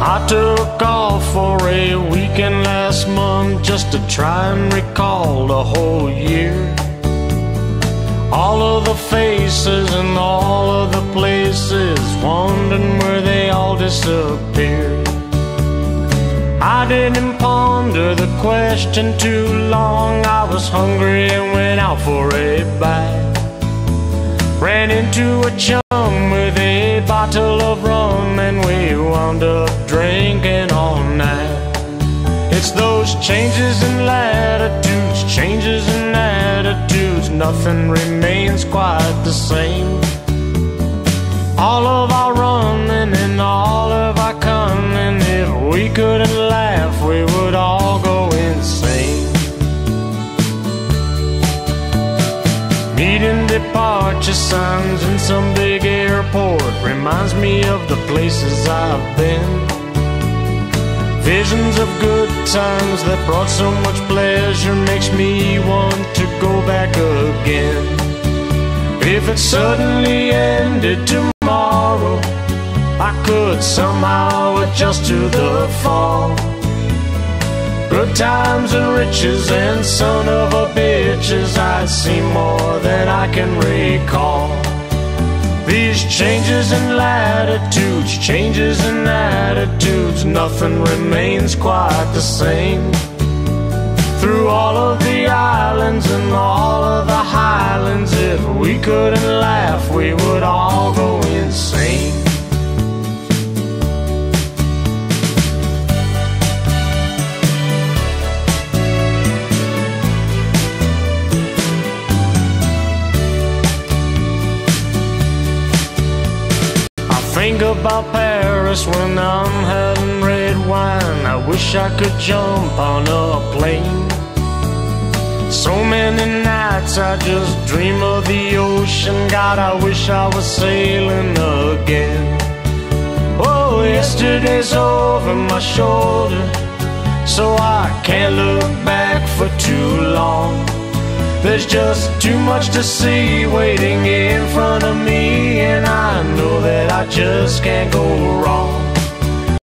I took off for a weekend last month just to try and recall the whole year. All of the faces and all of the places, wondering where they all disappeared. I didn't ponder the question too long. I was hungry and went out for a bite. Ran into a chum with a bottle of rum, and we wound up drinking all night. It's those changes in latitudes, changes in attitudes, nothing remains quite the same. All of our running and all of our cunning, if we couldn't laugh, we would all go insane. Meeting departure signs in some big airport reminds me of the places I've been. Visions of good times that brought so much pleasure makes me want to go back again. If it suddenly ended tomorrow, I could somehow adjust to the fall. Good times and riches and son of a bitches, I'd seen more than I can recall. These changes in latitudes, changes in attitudes, nothing remains quite the same. Through all of the islands and all of the highlands, if we couldn't laugh, we would all go insane. Think about Paris when I'm having red wine. I wish I could jump on a plane. So many nights I just dream of the ocean. God, I wish I was sailing again. Oh, yesterday's over my shoulder, so I can't look back for too long. There's just too much to see waiting in front of me, and I know that I just can't go wrong.